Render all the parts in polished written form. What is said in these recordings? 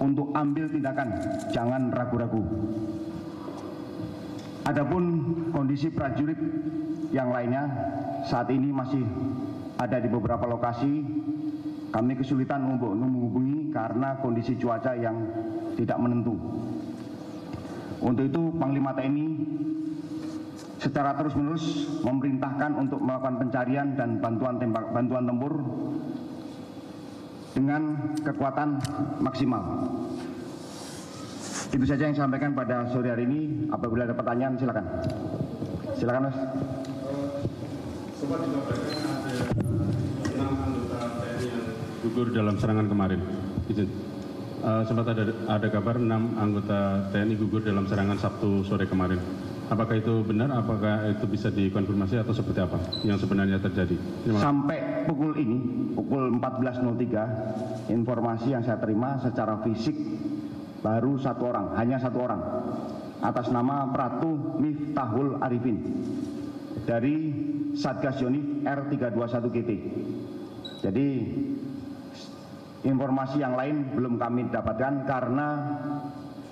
untuk ambil tindakan, jangan ragu-ragu. Adapun kondisi prajurit yang lainnya saat ini masih ada di beberapa lokasi. Kami kesulitan untuk menghubungi karena kondisi cuaca yang tidak menentu. Untuk itu Panglima TNI secara terus-menerus memerintahkan untuk melakukan pencarian dan bantuan tempur dengan kekuatan maksimal. Itu saja yang saya sampaikan pada sore hari ini. Apabila ada pertanyaan silakan. Silakan Mas. Sempat dikabarkan ada 6 anggota TNI yang gugur dalam serangan kemarin. Sempat ada kabar 6 anggota TNI gugur dalam serangan Sabtu sore kemarin. Apakah itu benar? Apakah itu bisa dikonfirmasi atau seperti apa yang sebenarnya terjadi? Sampai pukul ini, pukul 14.03, informasi yang saya terima secara fisik baru 1 orang, hanya 1 orang, atas nama Pratu Miftahul Arifin dari Satgas Yonif R321GT. Jadi informasi yang lain belum kami dapatkan karena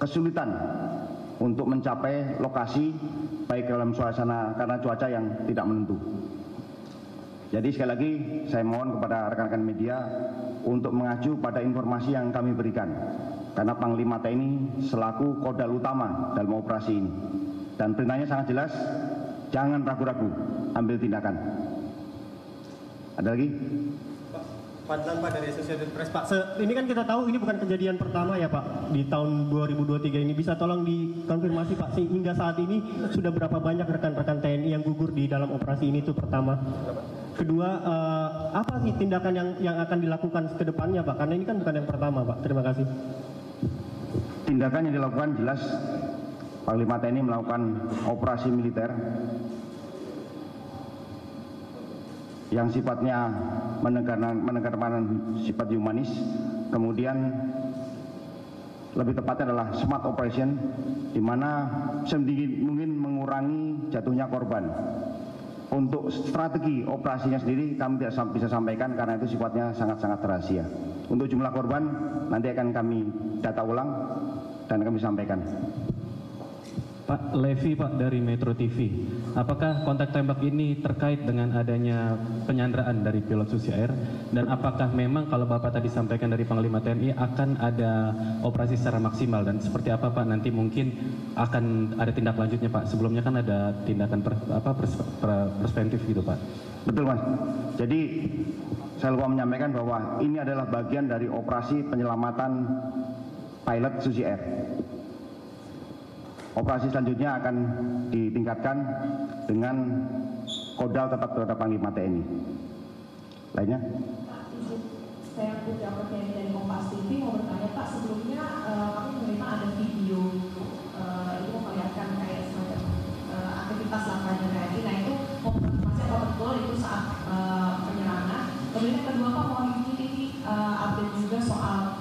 kesulitan untuk mencapai lokasi baik dalam suasana karena cuaca yang tidak menentu. Jadi sekali lagi saya mohon kepada rekan-rekan media untuk mengacu pada informasi yang kami berikan, karena Panglima TNI selaku kodal utama dalam operasi ini, dan perintahnya sangat jelas, jangan ragu-ragu, ambil tindakan. Ada lagi? Pak dari Associated Press, Pak. Ini kan kita tahu ini bukan kejadian pertama ya Pak di tahun 2023 ini. Bisa tolong dikonfirmasi Pak, hingga saat ini sudah berapa banyak rekan-rekan TNI yang gugur di dalam operasi ini, itu pertama. Kedua, apa sih tindakan yang akan dilakukan ke depannya Pak? Karena ini kan bukan yang pertama Pak. Terima kasih. Tindakan yang dilakukan jelas, Panglima TNI melakukan operasi militer yang sifatnya menegarkan sifat humanis, kemudian lebih tepatnya adalah smart operation, di mana sedikit mungkin mengurangi jatuhnya korban. Untuk strategi operasinya sendiri kami tidak bisa sampaikan karena itu sifatnya sangat-sangat rahasia. Untuk jumlah korban nanti akan kami data ulang dan kami sampaikan. Pak Levi, Pak, dari Metro TV. Apakah kontak tembak ini terkait dengan adanya penyanderaan dari pilot Susi Air? Dan apakah memang kalau Bapak tadi sampaikan dari Panglima TNI akan ada operasi secara maksimal? Dan seperti apa Pak nanti mungkin akan ada tindak lanjutnya Pak? Sebelumnya kan ada tindakan preventif gitu Pak. Betul Mas. Jadi saya lupa menyampaikan bahwa ini adalah bagian dari operasi penyelamatan pilot Susi Air. Operasi selanjutnya akan ditingkatkan dengan kodal tetap terhadap Panglima TNI. Lainnya? Pak, izin saya Putri Apriyani dari Kompas TV mau bertanya Pak, sebelumnya kami menerima ada video itu memperlihatkan kayak semacam aktivitas langkahnya TNI. Nah itu mau konfirmasi apa betul itu saat penyerangan. Kemudian yang kedua Pak, mau ini update juga soal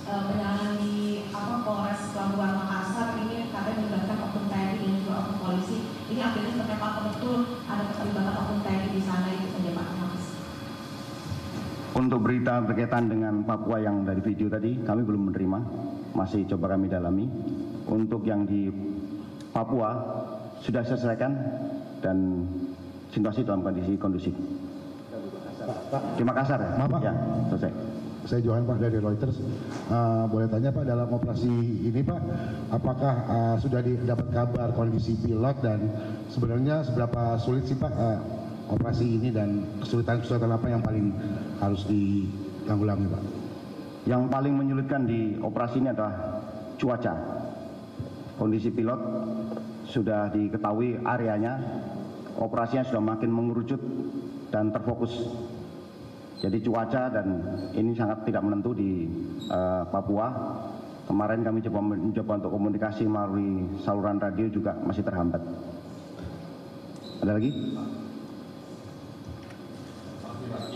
penyerangan di Polres Pelabuhan Makassar ini katanya melibatkan oknum TNI dan juga oknum polisi. Ini update-nya seperti apa betul ada keterlibatan oknum TNI di sana, itu saja Pak. Terima kasih. Untuk berita berkaitan dengan Papua yang dari video tadi kami belum menerima, masih coba kami dalami. Untuk yang di Papua sudah selesaikan dan situasi dalam kondisi kondusif. Di Makassar ya? Maaf, Pak. Ya, selesai. Saya Johan Pak dari Reuters. Boleh tanya Pak, dalam operasi ini Pak, apakah sudah dapat kabar kondisi pilot dan sebenarnya seberapa sulit sih Pak operasi ini dan kesulitan-kesulitan apa yang paling harus ditanggulangi Pak? Yang paling menyulitkan di operasi ini adalah cuaca. Kondisi pilot sudah diketahui areanya, operasinya sudah makin mengerucut dan terfokus. Jadi cuaca dan ini sangat tidak menentu di Papua. Kemarin kami mencoba untuk komunikasi melalui saluran radio juga masih terhambat. Ada lagi?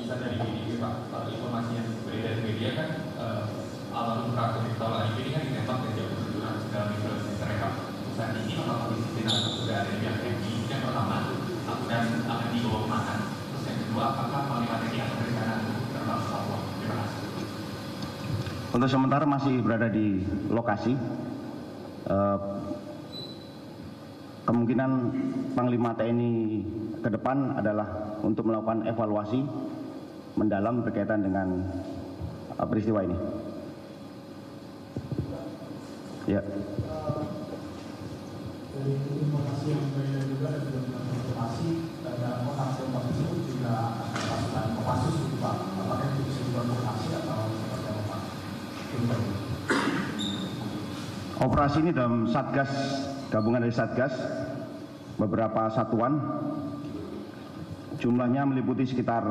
Bisa dari media Pak, informasi yang beredar dari media kan almarhum Pratu Miftahul Arifin ini kan ditembak dan jauh berjuang dalam isolasi terekam. Saat ini apakah disiplin atau sudah ada pihak TNI yang pertama dan akan dibawa kemana? Terus yang kedua, apakah Panglima TNI akan berencana untuk terbang ke Papua? Terima kasih. Untuk sementara masih berada di lokasi. Kemungkinan Panglima TNI ke depan adalah untuk melakukan evaluasi mendalam berkaitan dengan peristiwa ini. Ya. Dari informasi yang beredar juga ada informasi ada orang tembak tersebut juga ada pasukan Kopassus itu Pak. Apakah itu bisa dikonfirmasi atau seperti apa Pak? Operasi ini dalam Satgas, gabungan dari Satgas, beberapa satuan, jumlahnya meliputi sekitar,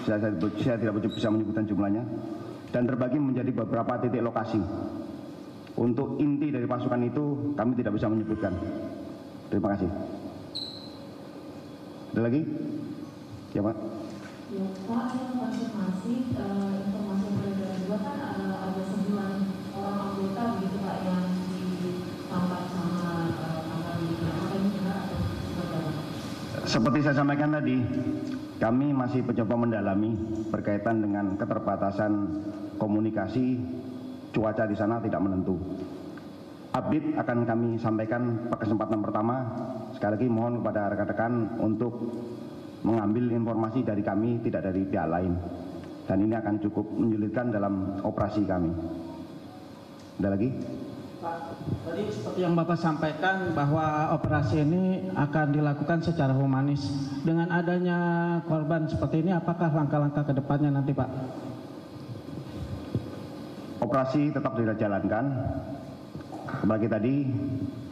saya tidak bisa menyebutkan jumlahnya, dan terbagi menjadi beberapa titik lokasi. Untuk inti dari pasukan itu kami tidak bisa menyebutkan. Terima kasih. Ada lagi? Ya Pak. Ya Pak, saya konfirmasi informasi yang beredar juga kan ada 9 orang anggota begitu Pak yang ditambah sama kapal ini. Apa ini benar atau seperti apa? Seperti saya sampaikan tadi, kami masih mencoba mendalami berkaitan dengan keterbatasan komunikasi, cuaca di sana tidak menentu. Update akan kami sampaikan pada kesempatan pertama. Sekali lagi mohon kepada rekan-rekan untuk mengambil informasi dari kami, tidak dari pihak lain. Dan ini akan cukup menyulitkan dalam operasi kami. Ada lagi? Pak, tadi seperti yang Bapak sampaikan bahwa operasi ini akan dilakukan secara humanis. Dengan adanya korban seperti ini, apakah langkah-langkah ke depannya nanti Pak? Operasi tetap dijalankan. Kembali tadi,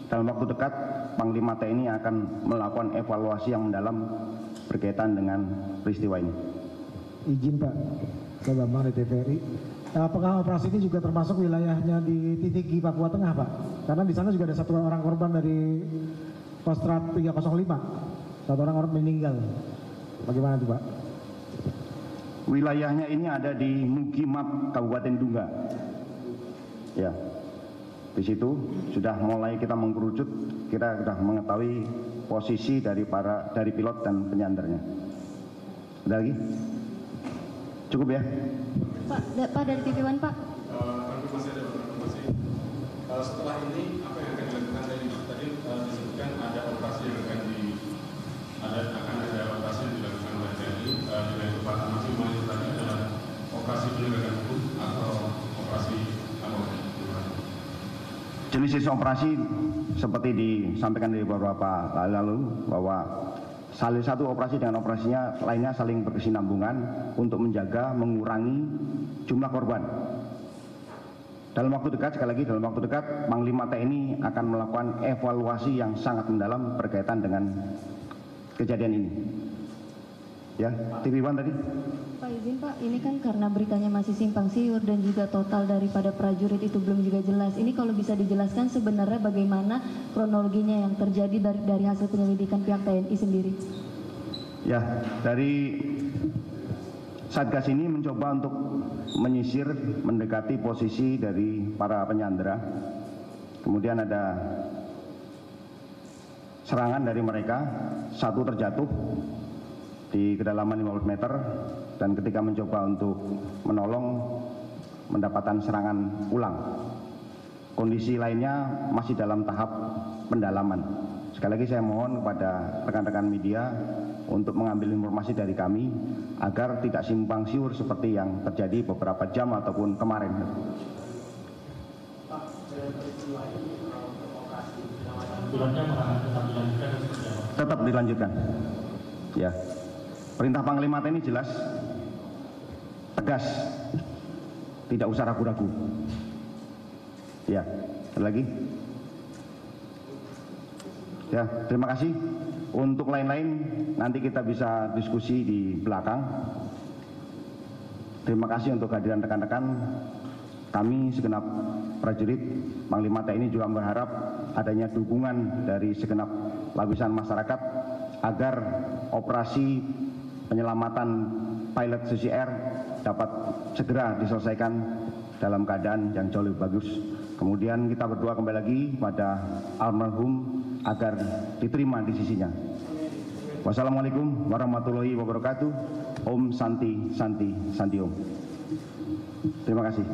dalam waktu dekat Panglima TNI akan melakukan evaluasi yang mendalam berkaitan dengan peristiwa ini. Izin Pak, saya Bambang dari TVRI. Apakah operasi ini juga termasuk wilayahnya di Titigi, Papua Tengah Pak? Karena di sana juga ada 1 orang korban dari Kostrad 305. 1 orang meninggal. Bagaimana itu Pak? Wilayahnya ini ada di Mugimap, Kabupaten Dunga. Ya, di situ sudah mulai kita mengkerucut, kita sudah mengetahui posisi dari pilot dan penyandernya. Ada lagi? Cukup ya? Pak dari TV One Pak. Konfirmasi ada konfirmasi. Setelah ini apa yang akan dilakukan tadi disebutkan ada operasi yang akan ada operasi yang dilakukan oleh TNI dengan kekuatan maksimal itu tadi adalah operasi penegakan hukum atau operasi apa? Jenis operasi seperti disampaikan dari beberapa kali lalu bahwa salah satu operasi dengan operasinya lainnya saling berkesinambungan untuk menjaga, mengurangi jumlah korban. Dalam waktu dekat, sekali lagi dalam waktu dekat, Panglima TNI akan melakukan evaluasi yang sangat mendalam berkaitan dengan kejadian ini. Ya, TV One tadi. Pak izin Pak, ini kan karena beritanya masih simpang siur dan juga total daripada prajurit itu belum juga jelas. Ini kalau bisa dijelaskan sebenarnya bagaimana kronologinya yang terjadi dari hasil penyelidikan pihak TNI sendiri? Ya, dari Satgas ini mencoba untuk menyisir, mendekati posisi dari para penyandera. Kemudian ada serangan dari mereka, 1 terjatuh di kedalaman 15 meter dan ketika mencoba untuk menolong mendapatkan serangan ulang. Kondisi lainnya masih dalam tahap pendalaman. Sekali lagi saya mohon kepada rekan-rekan media untuk mengambil informasi dari kami agar tidak simpang siur seperti yang terjadi beberapa jam ataupun kemarin. Tetap dilanjutkan. Ya. Perintah Panglima TNI jelas, tegas, tidak usah ragu-ragu. Ya, ada lagi? Ya, terima kasih. Untuk lain-lain nanti kita bisa diskusi di belakang. Terima kasih untuk kehadiran rekan-rekan. Kami segenap prajurit Panglima TNI juga berharap adanya dukungan dari segenap lapisan masyarakat agar operasi penyelamatan pilot Susi Air dapat segera diselesaikan dalam keadaan yang jauh lebih bagus. Kemudian kita berdoa kembali lagi pada almarhum agar diterima di sisinya. Wassalamualaikum warahmatullahi wabarakatuh. Om Santi Santi Santi Om. Terima kasih.